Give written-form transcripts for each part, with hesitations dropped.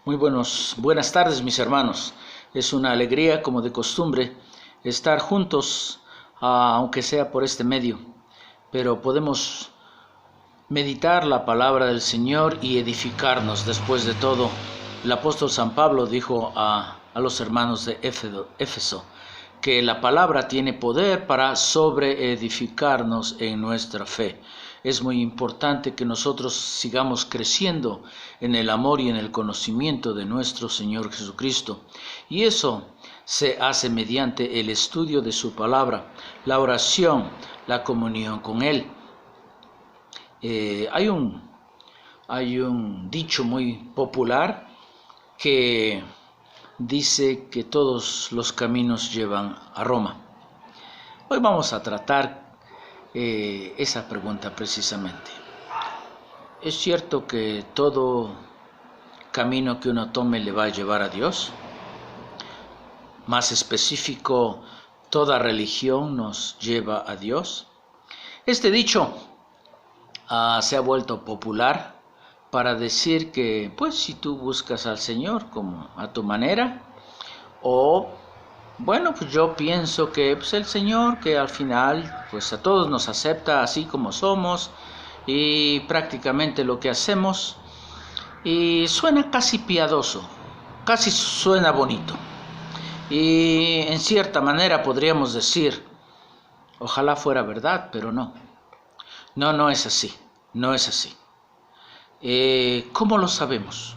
Buenas tardes, mis hermanos. Es una alegría, como de costumbre, estar juntos, aunque sea por este medio, pero podemos meditar la palabra del Señor y edificarnos. Después de todo, el apóstol San Pablo dijo a los hermanos de Éfeso que la palabra tiene poder para sobreedificarnos en nuestra fe. Es muy importante que nosotros sigamos creciendo en el amor y en el conocimiento de nuestro Señor Jesucristo. Y eso se hace mediante el estudio de su palabra, la oración, la comunión con Él. Hay un dicho muy popular que dice que todos los caminos llevan a Roma. Hoy vamos a tratar esa pregunta precisamente. ¿Es cierto que todo camino que uno tome le va a llevar a Dios? Más específico, ¿toda religión nos lleva a Dios? Este dicho se ha vuelto popular para decir que, pues, si tú buscas al Señor como a tu manera, o bueno, pues yo pienso que pues el Señor, que al final pues a todos nos acepta así como somos y prácticamente lo que hacemos, y suena casi piadoso, casi suena bonito, y en cierta manera podríamos decir, ojalá fuera verdad, pero no es así, no es así. ¿Cómo lo sabemos?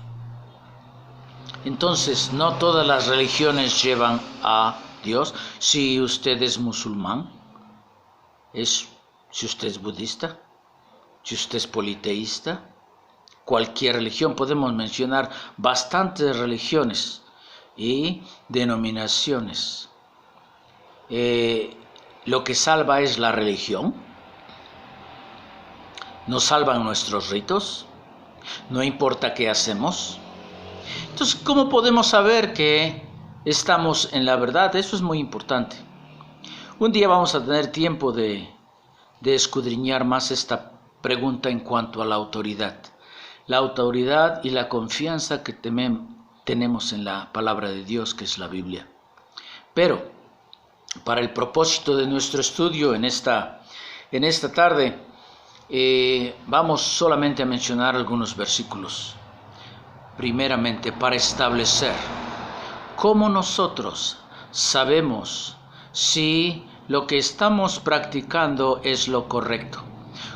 Entonces, no todas las religiones llevan a Dios. Si usted es musulmán, si usted es budista, si usted es politeísta, cualquier religión, podemos mencionar bastantes religiones y denominaciones. Lo que salva es la religión. Nos salvan nuestros ritos, no importa qué hacemos. Entonces, ¿cómo podemos saber que estamos en la verdad? Eso es muy importante. Un día vamos a tener tiempo de escudriñar más esta pregunta en cuanto a la autoridad. La autoridad y la confianza que tenemos en la palabra de Dios, que es la Biblia. Pero, para el propósito de nuestro estudio en esta tarde, vamos solamente a mencionar algunos versículos. Primeramente, para establecer cómo nosotros sabemos si lo que estamos practicando es lo correcto.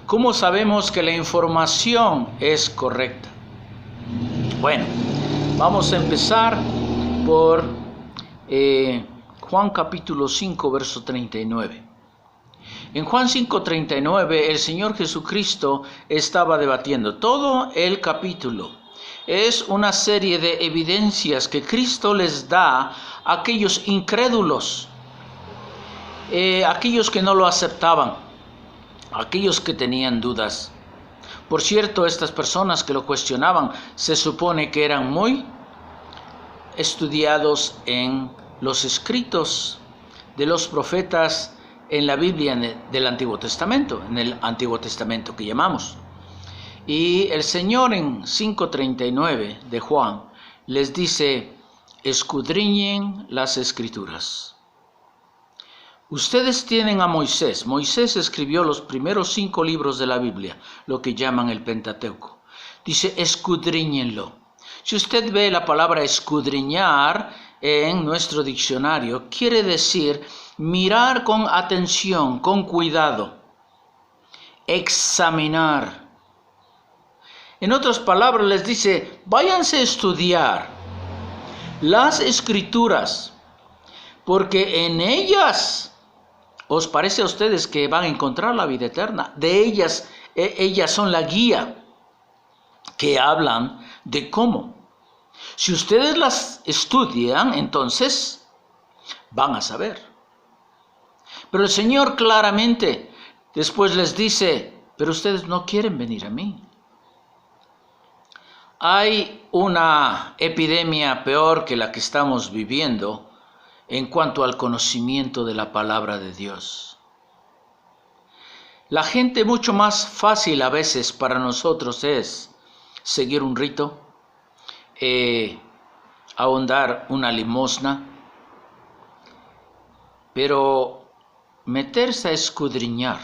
¿Cómo sabemos que la información es correcta? Bueno, vamos a empezar por Juan capítulo 5, verso 39. En Juan 5:39 el Señor Jesucristo estaba debatiendo. Todo el capítulo es una serie de evidencias que Cristo les da a aquellos incrédulos, aquellos que no lo aceptaban, aquellos que tenían dudas. Por cierto, estas personas que lo cuestionaban se supone que eran muy estudiados en los escritos de los profetas en la Biblia del Antiguo Testamento, en el Antiguo Testamento que llamamos. Y el Señor en 5:39 de Juan les dice, escudriñen las Escrituras. Ustedes tienen a Moisés. Moisés escribió los primeros 5 libros de la Biblia, lo que llaman el Pentateuco. Dice, escudriñenlo. Si usted ve la palabra escudriñar en nuestro diccionario, quiere decir mirar con atención, con cuidado, examinar. En otras palabras les dice, váyanse a estudiar las Escrituras, porque en ellas os parece a ustedes que van a encontrar la vida eterna. De ellas son la guía que hablan de cómo. Si ustedes las estudian, entonces van a saber. Pero el Señor claramente después les dice, pero ustedes no quieren venir a mí. Hay una epidemia peor que la que estamos viviendo en cuanto al conocimiento de la palabra de Dios. La gente, mucho más fácil a veces para nosotros es seguir un rito, ahondar una limosna, pero meterse a escudriñar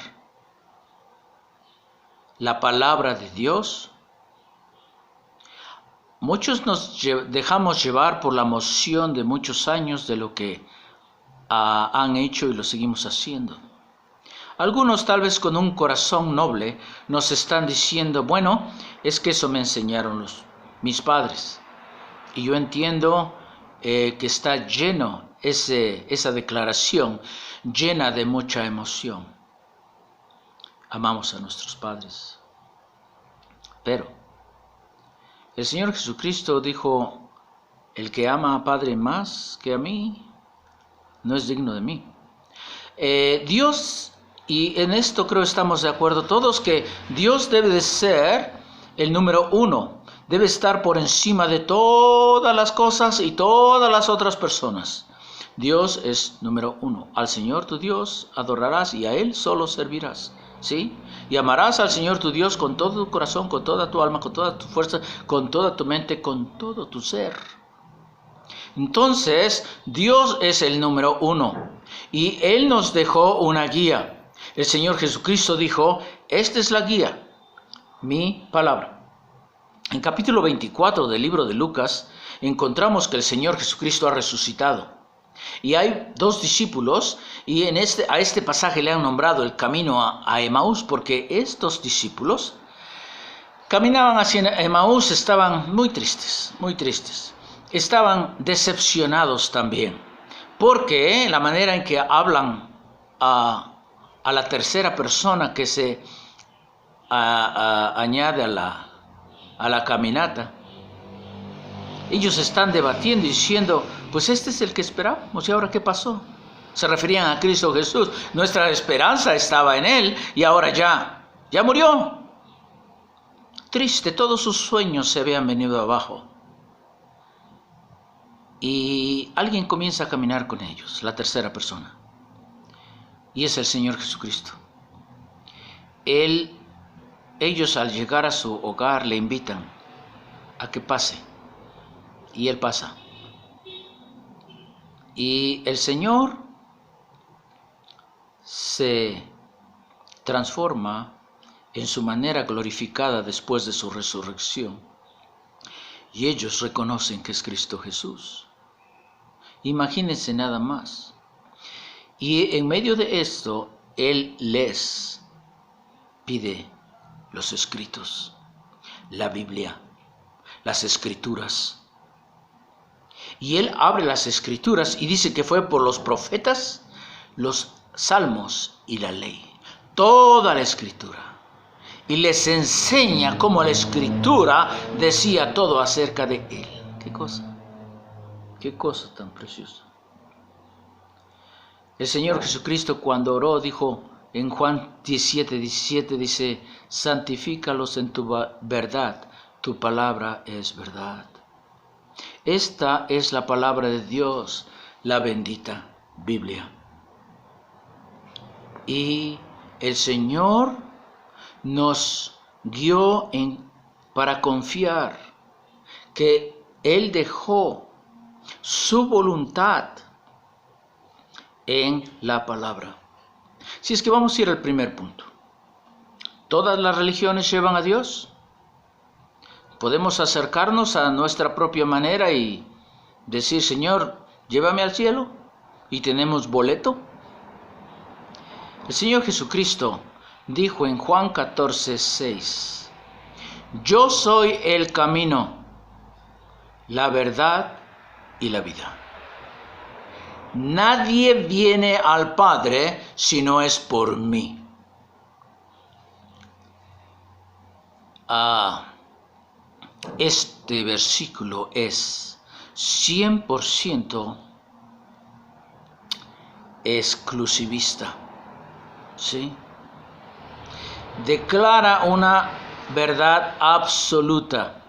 la palabra de Dios. Muchos nos dejamos llevar por la emoción de muchos años de lo que han hecho y lo seguimos haciendo. Algunos, tal vez con un corazón noble, nos están diciendo, bueno, es que eso me enseñaron mis padres. Y yo entiendo que está lleno esa declaración, llena de mucha emoción. Amamos a nuestros padres. Pero el Señor Jesucristo dijo, el que ama a Padre más que a mí, no es digno de mí. Dios, y en esto creo estamos de acuerdo todos, que Dios debe de ser el número uno, debe estar por encima de todas las cosas y todas las otras personas. Dios es número uno. Al Señor tu Dios adorarás y a Él solo servirás, ¿sí? Y amarás al Señor tu Dios con todo tu corazón, con toda tu alma, con toda tu fuerza, con toda tu mente, con todo tu ser. Entonces, Dios es el número uno y Él nos dejó una guía. El Señor Jesucristo dijo, esta es la guía, mi palabra. En capítulo 24 del libro de Lucas, encontramos que el Señor Jesucristo ha resucitado. Y hay dos discípulos, y a este pasaje le han nombrado el camino a Emaús, porque estos discípulos caminaban hacia Emaús, estaban muy tristes, muy tristes. Estaban decepcionados también, porque la manera en que hablan a la tercera persona que se añade a la caminata, ellos están debatiendo y diciendo, pues este es el que esperábamos, ¿y ahora qué pasó? Se referían a Cristo Jesús, nuestra esperanza estaba en Él y ahora ya murió. Triste, todos sus sueños se habían venido abajo. Y alguien comienza a caminar con ellos, la tercera persona. Y es el Señor Jesucristo. Ellos al llegar a su hogar le invitan a que pase. Y Él pasa. Y el Señor se transforma en su manera glorificada después de su resurrección. Y ellos reconocen que es Cristo Jesús. Imagínense nada más. Y en medio de esto, Él les pide los escritos, la Biblia, las escrituras. Y Él abre las escrituras y dice que fue por los profetas, los salmos y la ley. Toda la escritura. Y les enseña cómo la escritura decía todo acerca de Él. ¿Qué cosa? Qué cosa tan preciosa. El Señor Jesucristo cuando oró dijo en Juan 17 dice, santifícalos en tu verdad, tu palabra es verdad. Esta es la palabra de Dios, la bendita Biblia. Y el Señor nos guió para confiar que Él dejó su voluntad en la palabra. Si es que vamos a ir al primer punto. ¿Todas las religiones llevan a Dios? ¿Podemos acercarnos a nuestra propia manera y decir, Señor, llévame al cielo? ¿Y tenemos boleto? El Señor Jesucristo dijo en Juan 14:6, yo soy el camino, la verdad y la vida. Nadie viene al Padre si no es por mí. Este versículo es 100% exclusivista, ¿sí? Declara una verdad absoluta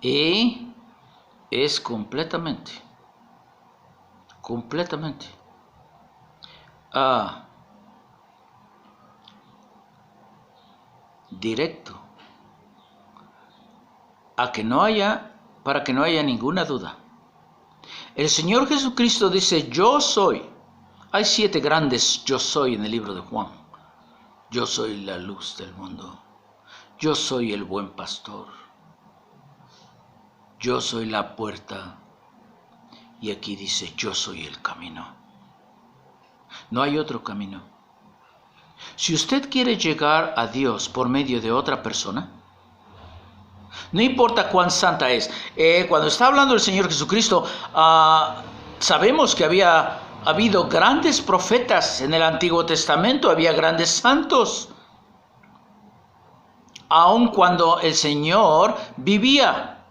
y es completamente directo para que no haya ninguna duda. El Señor Jesucristo dice, yo soy. Hay 7 grandes yo soy en el libro de Juan. Yo soy la luz del mundo. Yo soy el buen pastor. Yo soy la puerta. Y aquí dice, yo soy el camino. No hay otro camino. Si usted quiere llegar a Dios por medio de otra persona, no importa cuán santa es. Cuando está hablando el Señor Jesucristo, sabemos que había habido grandes profetas en el Antiguo Testamento, había grandes santos, aun cuando el Señor vivía.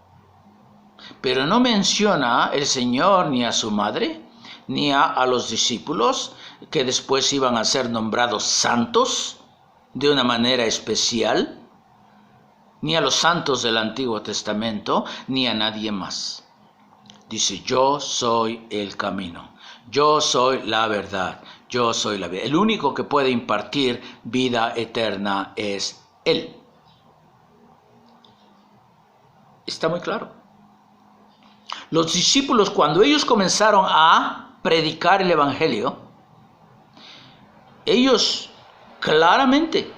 Pero no menciona el Señor ni a su madre, ni a los discípulos, que después iban a ser nombrados santos de una manera especial, ni a los santos del Antiguo Testamento, ni a nadie más. Dice, yo soy el camino, yo soy la verdad, yo soy la vida. El único que puede impartir vida eterna es Él. Está muy claro. Los discípulos, cuando ellos comenzaron a predicar el Evangelio, ellos claramente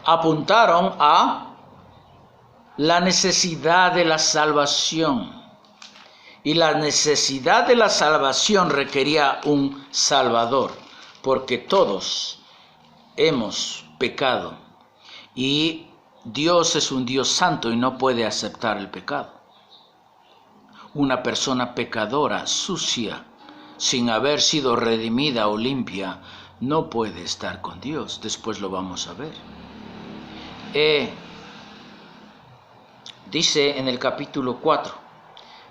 apuntaron a la necesidad de la salvación. Y la necesidad de la salvación requería un Salvador, porque todos hemos pecado. Y Dios es un Dios santo y no puede aceptar el pecado. Una persona pecadora, sucia, sin haber sido redimida o limpia, no puede estar con Dios. Después lo vamos a ver. Dice en el capítulo 4,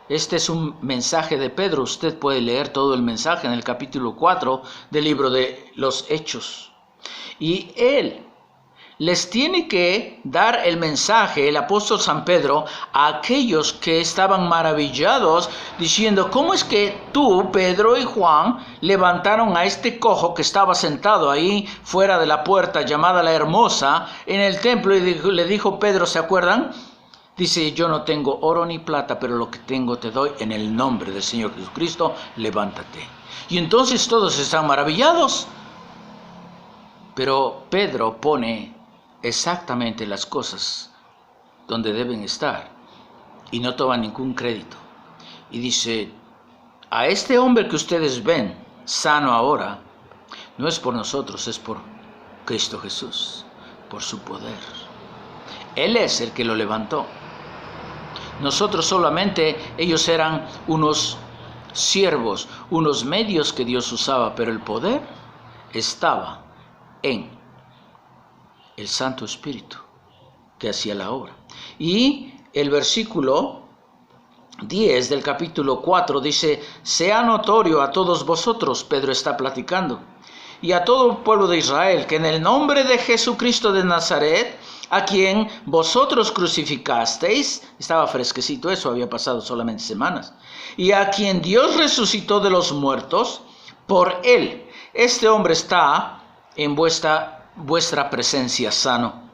este es un mensaje de Pedro, usted puede leer todo el mensaje en el capítulo 4 del libro de los Hechos. Y él les tiene que dar el mensaje, el apóstol San Pedro, a aquellos que estaban maravillados, diciendo, ¿cómo es que tú, Pedro y Juan, levantaron a este cojo que estaba sentado ahí fuera de la puerta llamada la Hermosa en el templo? Y le dijo Pedro, ¿se acuerdan? Dice, yo no tengo oro ni plata, pero lo que tengo te doy en el nombre del Señor Jesucristo, levántate. Y entonces todos están maravillados. Pero Pedro pone exactamente las cosas donde deben estar y no toma ningún crédito. Y dice, a este hombre que ustedes ven sano ahora, no es por nosotros, es por Cristo Jesús, por su poder. Él es el que lo levantó. Nosotros solamente, ellos eran unos siervos, unos medios que Dios usaba, pero el poder estaba en el Santo Espíritu que hacía la obra. Y el versículo 10 del capítulo 4 dice, sea notorio a todos vosotros, Pedro está platicando, y a todo el pueblo de Israel, que en el nombre de Jesucristo de Nazaret, a quien vosotros crucificasteis, estaba fresquecito eso, había pasado solamente semanas, y a quien Dios resucitó de los muertos, por él, este hombre está en vuestra presencia sano.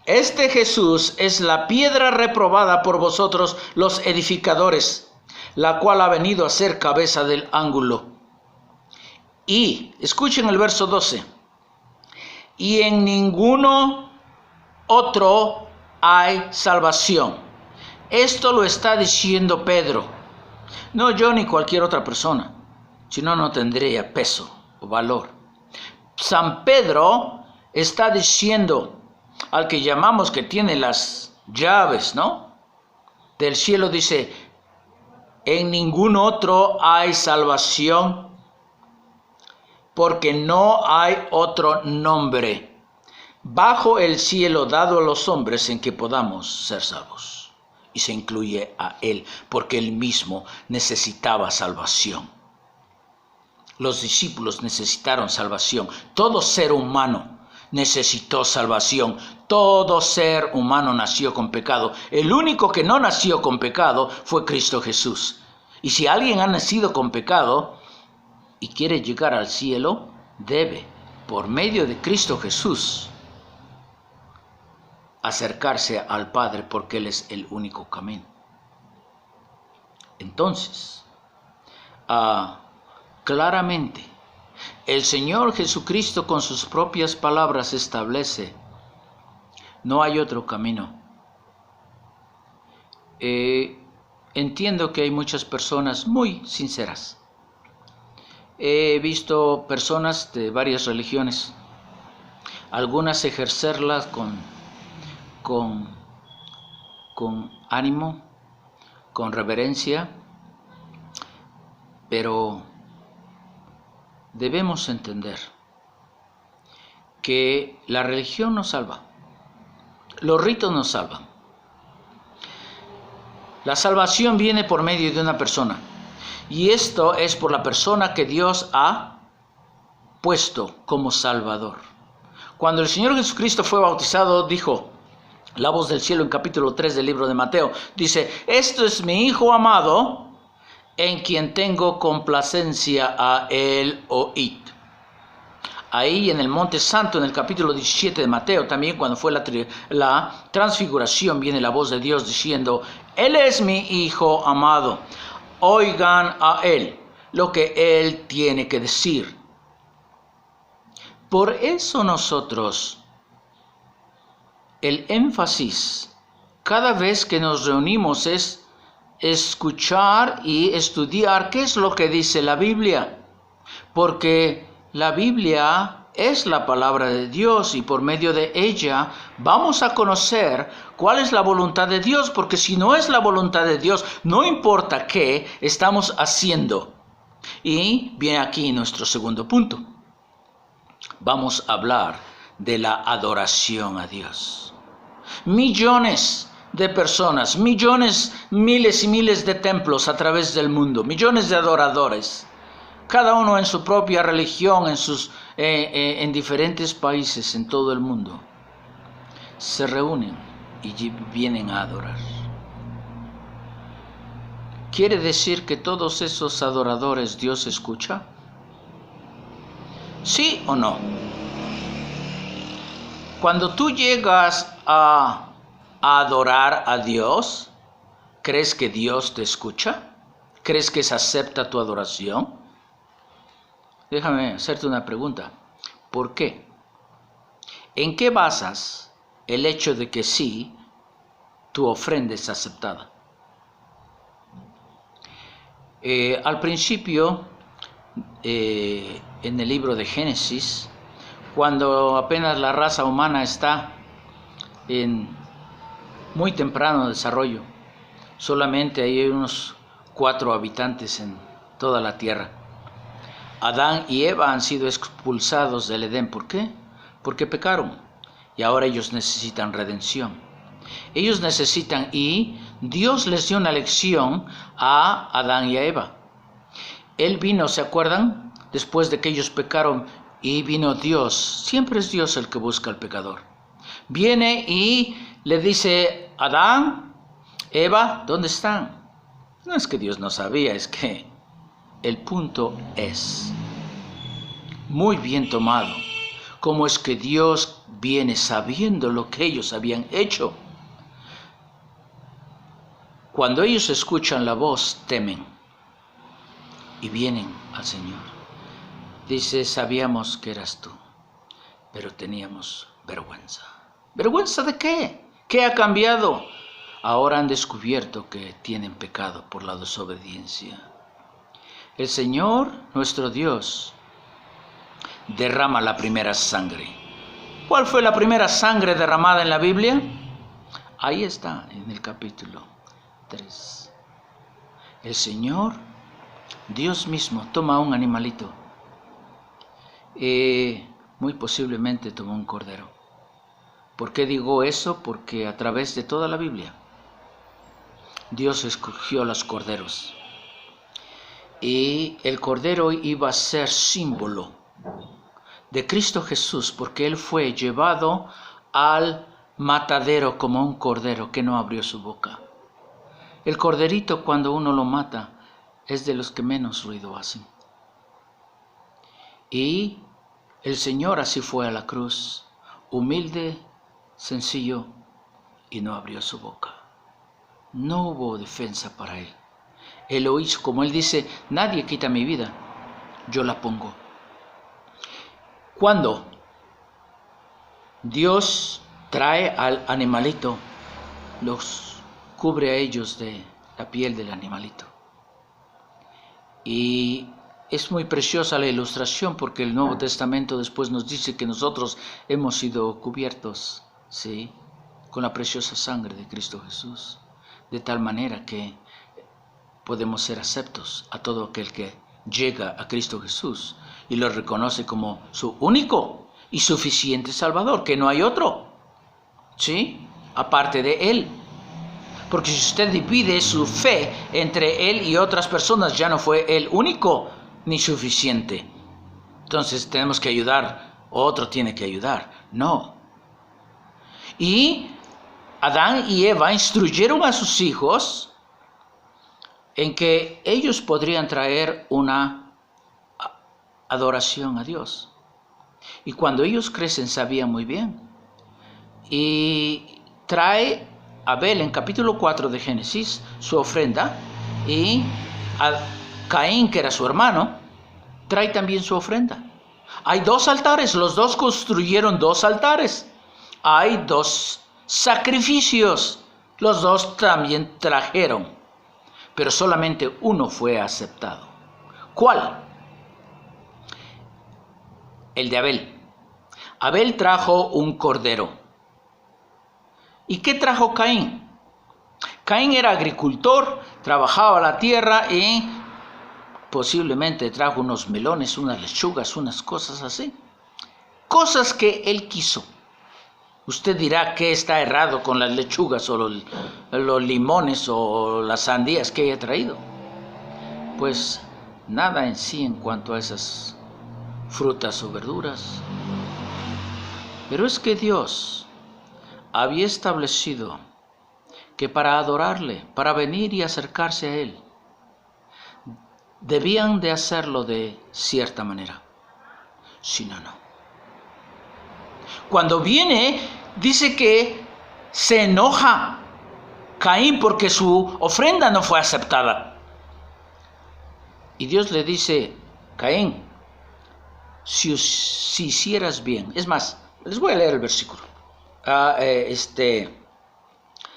Este Jesús es la piedra reprobada por vosotros los edificadores, la cual ha venido a ser cabeza del ángulo. Y, escuchen el verso 12, y en ninguno otro hay salvación. Esto lo está diciendo Pedro, no yo ni cualquier otra persona, si no, no tendría peso o valor. San Pedro está diciendo al que llamamos que tiene las llaves, ¿no?, del cielo, dice, en ningún otro hay salvación, porque no hay otro nombre bajo el cielo dado a los hombres en que podamos ser salvos. Y se incluye a él, porque él mismo necesitaba salvación. Los discípulos necesitaron salvación. Todo ser humano necesitó salvación. Todo ser humano nació con pecado. El único que no nació con pecado fue Cristo Jesús. Y si alguien ha nacido con pecado y quiere llegar al cielo, debe, por medio de Cristo Jesús, acercarse al Padre porque Él es el único camino. Entonces, claramente, el Señor Jesucristo con sus propias palabras establece, no hay otro camino. Entiendo que hay muchas personas muy sinceras. He visto personas de varias religiones, algunas ejercerlas con ánimo, con reverencia, pero debemos entender que la religión nos salva, los ritos nos salvan. La salvación viene por medio de una persona, y esto es por la persona que Dios ha puesto como Salvador. Cuando el Señor Jesucristo fue bautizado, dijo la voz del cielo en capítulo 3 del libro de Mateo, dice: esto es mi Hijo amado, en quien tengo complacencia, a él oíd. Ahí en el Monte Santo, en el capítulo 17 de Mateo, también cuando fue la transfiguración, viene la voz de Dios diciendo: Él es mi Hijo amado, oigan a Él lo que Él tiene que decir. Por eso nosotros, el énfasis cada vez que nos reunimos es escuchar y estudiar qué es lo que dice la Biblia, porque la Biblia es la palabra de Dios y por medio de ella vamos a conocer cuál es la voluntad de Dios, porque si no es la voluntad de Dios, no importa qué estamos haciendo. Y viene aquí nuestro segundo punto. Vamos a hablar de la adoración a Dios. Millones de personas, millones, miles y miles de templos a través del mundo, millones de adoradores, cada uno en su propia religión, en diferentes países en todo el mundo, se reúnen y vienen a adorar. ¿Quiere decir que todos esos adoradores Dios escucha? ¿Sí o no? Cuando tú llegas a adorar a Dios, ¿crees que Dios te escucha? ¿Crees que se acepta tu adoración? Déjame hacerte una pregunta. ¿Por qué? ¿En qué basas el hecho de que sí, tu ofrenda es aceptada? Al principio, en el libro de Génesis, cuando apenas la raza humana está en muy temprano desarrollo, solamente hay unos 4 habitantes en toda la tierra. Adán y Eva han sido expulsados del Edén. ¿Por qué? Porque pecaron y ahora ellos necesitan redención. Ellos necesitan, y Dios les dio una lección a Adán y a Eva. Él vino, ¿se acuerdan? Después de que ellos pecaron, y vino Dios. Siempre es Dios el que busca al pecador. Viene y le dice: Adán, Eva, ¿dónde están? No es que Dios no sabía, es que el punto es muy bien tomado. ¿Cómo es que Dios viene sabiendo lo que ellos habían hecho? Cuando ellos escuchan la voz, temen y vienen al Señor. Dice: sabíamos que eras tú, pero teníamos vergüenza. ¿Vergüenza de qué? ¿Qué ha cambiado? Ahora han descubierto que tienen pecado por la desobediencia. El Señor, nuestro Dios, derrama la primera sangre. ¿Cuál fue la primera sangre derramada en la Biblia? Ahí está, en el capítulo 3. El Señor, Dios mismo, toma un animalito. Muy posiblemente tomó un cordero. ¿Por qué digo eso? Porque a través de toda la Biblia, Dios escogió los corderos. Y el cordero iba a ser símbolo de Cristo Jesús, porque Él fue llevado al matadero como un cordero que no abrió su boca. El corderito, cuando uno lo mata, es de los que menos ruido hacen. Y el Señor así fue a la cruz, humilde, sencillo, y no abrió su boca. No hubo defensa para él. Él lo hizo, como él dice, nadie quita mi vida, yo la pongo. Cuando Dios trae al animalito, los cubre a ellos de la piel del animalito. Y es muy preciosa la ilustración porque el Nuevo Testamento después nos dice que nosotros hemos sido cubiertos, ¿sí?, con la preciosa sangre de Cristo Jesús, de tal manera que podemos ser aceptos a todo aquel que llega a Cristo Jesús y lo reconoce como su único y suficiente Salvador, que no hay otro, ¿sí?, aparte de Él. Porque si usted divide su fe entre Él y otras personas, ya no fue el único ni suficiente. Entonces tenemos que ayudar, otro tiene que ayudar. No. Y Adán y Eva instruyeron a sus hijos en que ellos podrían traer una adoración a Dios. Y cuando ellos crecen sabían muy bien. Y trae Abel en capítulo 4 de Génesis su ofrenda, y a Caín, que era su hermano, trae también su ofrenda. Hay 2 altares, los dos construyeron 2 altares. Hay 2 sacrificios, los 2 también trajeron, pero solamente uno fue aceptado. ¿Cuál? El de Abel. Abel trajo un cordero. ¿Y qué trajo Caín? Caín era agricultor, trabajaba la tierra y posiblemente trajo unos melones, unas lechugas, unas cosas así. Cosas que él quiso. Usted dirá que está errado con las lechugas o los limones o las sandías que haya traído. Pues nada en sí en cuanto a esas frutas o verduras. Pero es que Dios había establecido que para adorarle, para venir y acercarse a Él, debían de hacerlo de cierta manera. Si no, no. Cuando viene, dice que se enoja Caín porque su ofrenda no fue aceptada. Y Dios le dice: Caín, si hicieras bien. Es más, les voy a leer el versículo.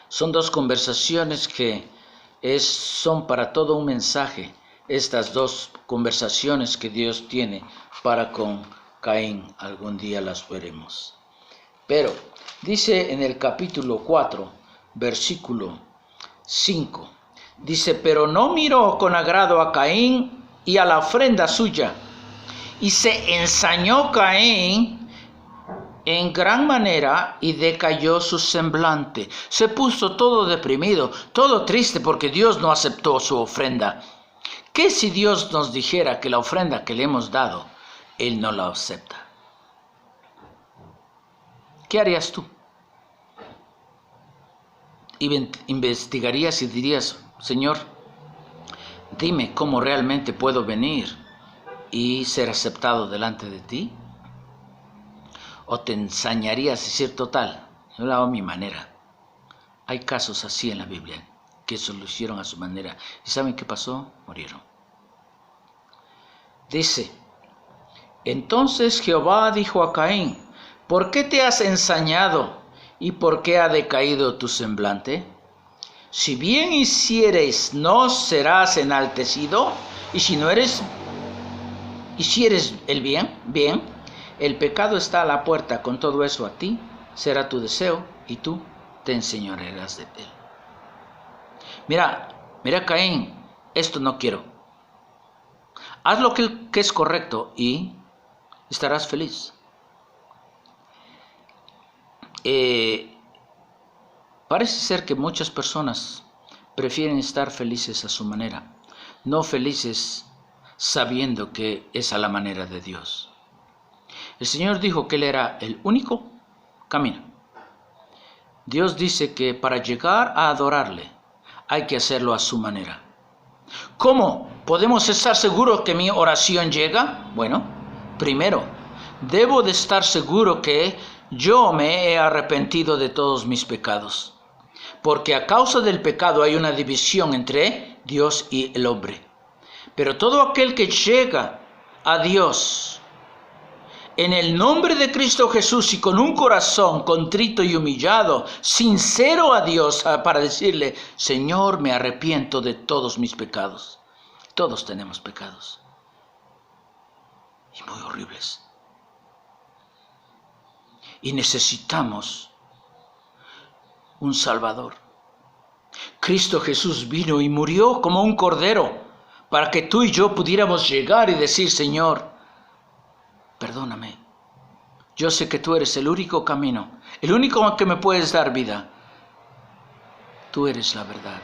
Son 2 conversaciones que son para todo un mensaje. Estas 2 conversaciones que Dios tiene para con Caín, algún día las veremos. Pero dice en el capítulo 4, versículo 5, dice: pero no miró con agrado a Caín y a la ofrenda suya, y se ensañó Caín en gran manera y decayó su semblante. Se puso todo deprimido, todo triste porque Dios no aceptó su ofrenda. ¿Qué si Dios nos dijera que la ofrenda que le hemos dado, Él no la acepta? ¿Qué harías tú? ¿Investigarías y dirías: Señor, dime cómo realmente puedo venir y ser aceptado delante de ti? ¿O te ensañarías y decir: total, yo lo hago a mi manera? Hay casos así en la Biblia, que se lo hicieron a su manera. ¿Y saben qué pasó? Murieron. Dice: entonces Jehová dijo a Caín: ¿por qué te has ensañado y por qué ha decaído tu semblante? Si bien hicieres, no serás enaltecido, y si eres el bien, el pecado está a la puerta, con todo eso a ti será tu deseo y tú te enseñorearás de él. Mira Caín, esto no quiero. Haz lo que es correcto y estarás feliz. Parece ser que muchas personas prefieren estar felices a su manera, no felices sabiendo que es a la manera de Dios. El Señor dijo que Él era el único camino. Dios dice que para llegar a adorarle hay que hacerlo a su manera. ¿Cómo podemos estar seguros que mi oración llega? Bueno, primero, debo de estar seguro que yo me he arrepentido de todos mis pecados. porque a causa del pecado hay una división entre Dios y el hombre. Pero todo aquel que llega a Dios en el nombre de Cristo Jesús y con un corazón contrito y humillado, sincero a Dios, para decirle: Señor, me arrepiento de todos mis pecados. Todos tenemos pecados, y muy horribles. Y necesitamos un Salvador. Cristo Jesús vino y murió como un cordero para que tú y yo pudiéramos llegar y decir: Señor, perdóname. Yo sé que tú eres el único camino, el único que me puedes dar vida. Tú eres la verdad.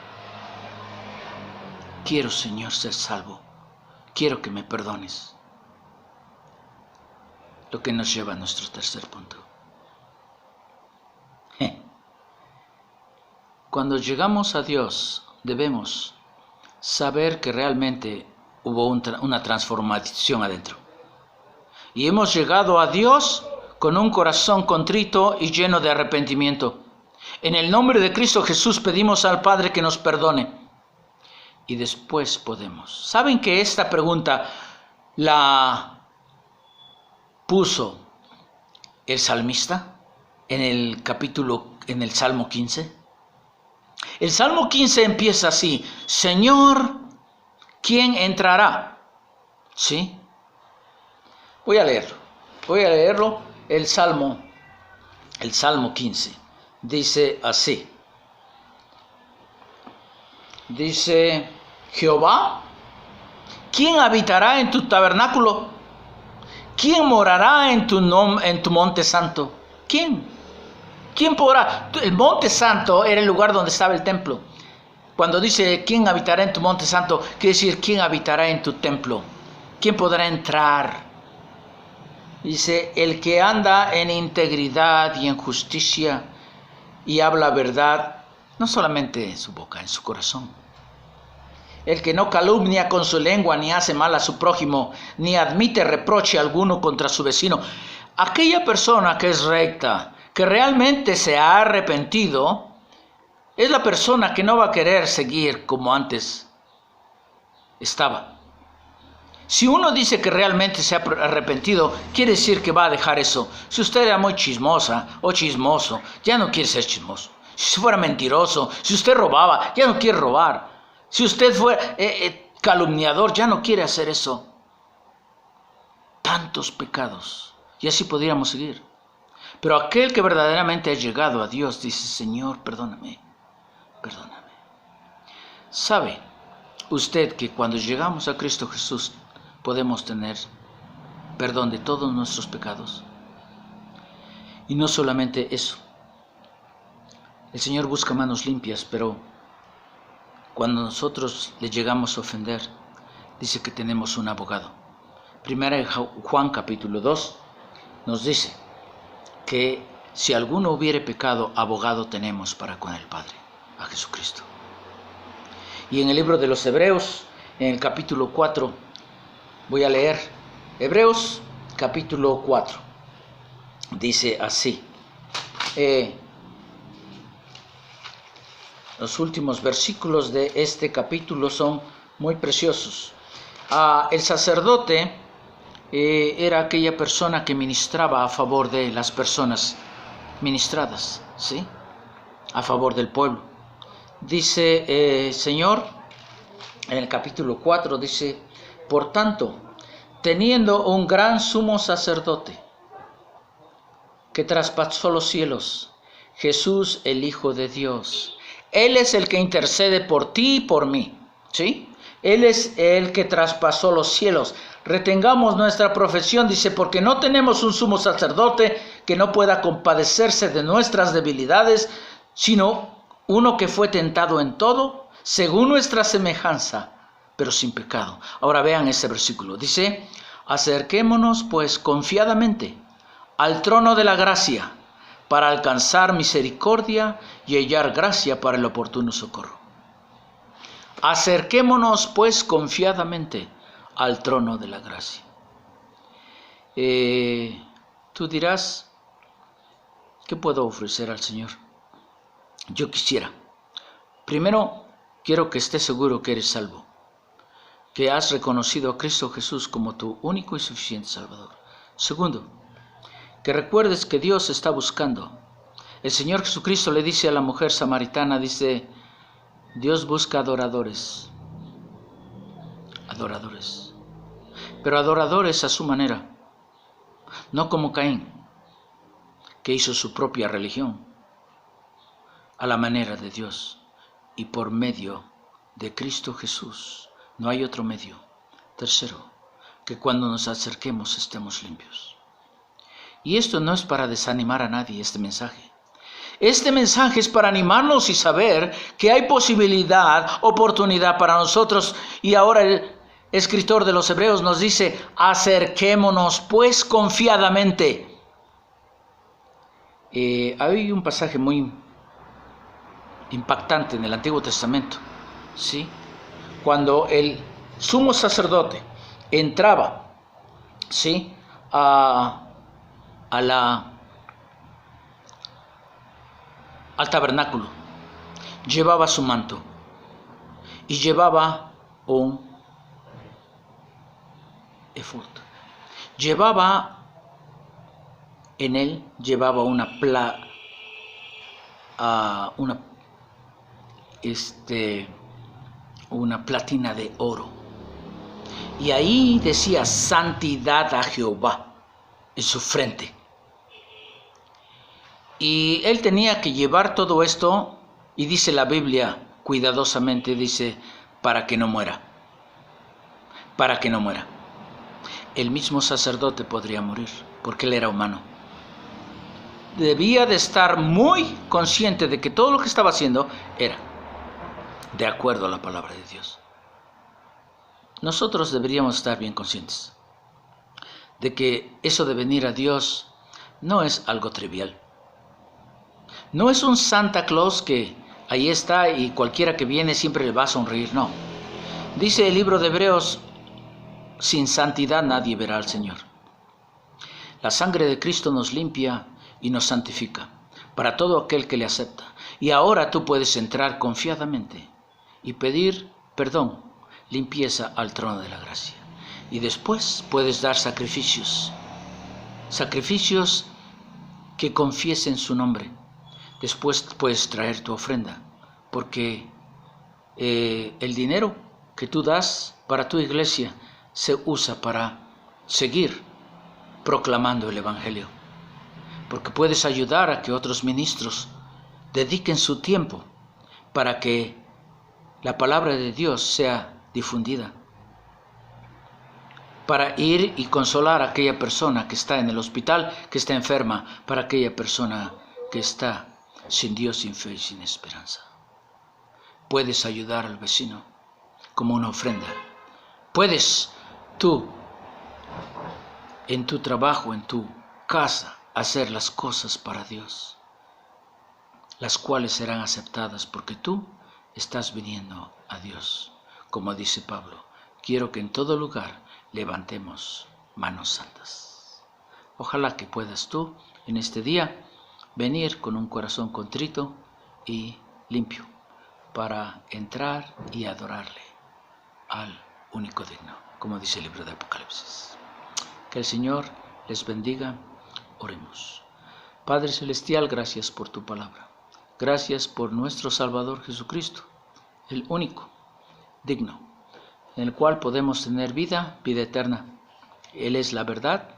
Quiero, Señor, ser salvo. Quiero que me perdones. Lo que nos lleva a nuestro tercer punto. Cuando llegamos a Dios, debemos saber que realmente hubo una transformación adentro. Y hemos llegado a Dios con un corazón contrito y lleno de arrepentimiento. En el nombre de Cristo Jesús pedimos al Padre que nos perdone. Y después podemos. ¿Saben que esta pregunta la puso el salmista en el Salmo 15? El Salmo 15 empieza así: Señor, ¿quién entrará? ¿Sí? Voy a leerlo. El Salmo 15 dice así. Dice: Jehová, ¿quién habitará en tu tabernáculo? ¿Quién morará en tu monte santo? ¿Quién podrá? El monte santo era el lugar donde estaba el templo. Cuando dice ¿quién habitará en tu monte santo?, quiere decir ¿quién habitará en tu templo? ¿Quién podrá entrar? Dice: el que anda en integridad y en justicia y habla verdad, no solamente en su boca, en su corazón. El que no calumnia con su lengua, ni hace mal a su prójimo, ni admite reproche alguno contra su vecino. Aquella persona que es recta, que realmente se ha arrepentido, es la persona que no va a querer seguir como antes estaba. Si uno dice que realmente se ha arrepentido, quiere decir que va a dejar eso. Si usted era muy chismosa o chismoso, ya no quiere ser chismoso. Si fuera mentiroso, si usted robaba, ya no quiere robar. Si usted fue calumniador, ya no quiere hacer eso. Tantos pecados. Y así podríamos seguir. Pero aquel que verdaderamente ha llegado a Dios dice: Señor, perdóname. ¿Sabe usted que cuando llegamos a Cristo Jesús podemos tener perdón de todos nuestros pecados? Y no solamente eso. El Señor busca manos limpias, pero cuando nosotros le llegamos a ofender, dice que tenemos un abogado. Primera de Juan capítulo 2 nos dice que si alguno hubiere pecado, abogado tenemos para con el Padre, a Jesucristo. Y en el libro de los Hebreos, en el capítulo 4, voy a leer Hebreos capítulo 4. Dice así. Los últimos versículos de este capítulo son muy preciosos. El sacerdote era aquella persona que ministraba a favor de las personas ministradas, ¿sí? A favor del pueblo. Dice Señor, en el capítulo 4 dice: por tanto, teniendo un gran sumo sacerdote que traspasó los cielos, Jesús el Hijo de Dios, Él es el que intercede por ti y por mí, ¿sí? Él es el que traspasó los cielos. Retengamos nuestra profesión, dice, porque no tenemos un sumo sacerdote que no pueda compadecerse de nuestras debilidades, sino uno que fue tentado en todo, según nuestra semejanza, pero sin pecado. Ahora vean ese versículo. Dice: acerquémonos pues confiadamente al trono de la gracia, para alcanzar misericordia y hallar gracia para el oportuno socorro. Acerquémonos pues confiadamente al trono de la gracia. Tú dirás: ¿qué puedo ofrecer al Señor? yo quisiera. Primero, quiero que estés seguro que eres salvo, que has reconocido a Cristo Jesús como tu único y suficiente Salvador. Segundo, que recuerdes que Dios está buscando. El Señor Jesucristo le dice a la mujer samaritana, dice, Dios busca adoradores, pero adoradores a su manera, no como Caín, que hizo su propia religión, a la manera de Dios y por medio de Cristo Jesús. No hay otro medio. Tercero, que cuando nos acerquemos estemos limpios. Y esto no es para desanimar a nadie, este mensaje. Este mensaje es para animarnos y saber que hay posibilidad, oportunidad para nosotros. Y ahora el escritor de los Hebreos nos dice, acerquémonos pues confiadamente. Hay un pasaje muy impactante en el Antiguo Testamento, ¿sí? Cuando el sumo sacerdote entraba, ¿sí?, al tabernáculo, llevaba su manto y llevaba un efod. Llevaba una platina de oro. Y ahí decía santidad a Jehová en su frente. Y él tenía que llevar todo esto, y dice la Biblia cuidadosamente, dice, para que no muera. Para que no muera. El mismo sacerdote podría morir, porque él era humano. Debía de estar muy consciente de que todo lo que estaba haciendo era de acuerdo a la palabra de Dios. Nosotros deberíamos estar bien conscientes de que eso de venir a Dios no es algo trivial. No es un Santa Claus que ahí está y cualquiera que viene siempre le va a sonreír, no. Dice el libro de Hebreos, sin santidad nadie verá al Señor. La sangre de Cristo nos limpia y nos santifica para todo aquel que le acepta. Y ahora tú puedes entrar confiadamente y pedir perdón, limpieza al trono de la gracia. Y después puedes dar sacrificios que confiesen su nombre. Después puedes traer tu ofrenda, porque el dinero que tú das para tu iglesia se usa para seguir proclamando el Evangelio. Porque puedes ayudar a que otros ministros dediquen su tiempo para que la palabra de Dios sea difundida. Para ir y consolar a aquella persona que está en el hospital, que está enferma, para aquella persona que está sin Dios, sin fe y sin esperanza. Puedes ayudar al vecino como una ofrenda. Puedes tú, en tu trabajo, en tu casa, hacer las cosas para Dios, las cuales serán aceptadas porque tú estás viniendo a Dios. Como dice Pablo, quiero que en todo lugar levantemos manos santas. Ojalá que puedas tú en este día venir con un corazón contrito y limpio para entrar y adorarle al único digno, como dice el libro de Apocalipsis. Que el Señor les bendiga. Oremos. Padre Celestial, gracias por tu palabra. Gracias por nuestro Salvador Jesucristo, el único, digno, en el cual podemos tener vida eterna. Él es la verdad,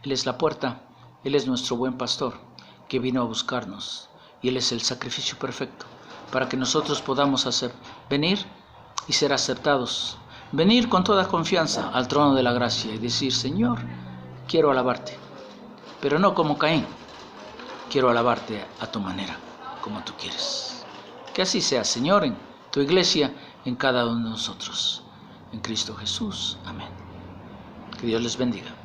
Él es la puerta, Él es nuestro buen pastor, que vino a buscarnos, y Él es el sacrificio perfecto, para que nosotros podamos venir y ser aceptados, venir con toda confianza al trono de la gracia y decir, Señor, quiero alabarte, pero no como Caín, quiero alabarte a tu manera, como tú quieres. Que así sea, Señor, en tu iglesia, en cada uno de nosotros. En Cristo Jesús. Amén. Que Dios les bendiga.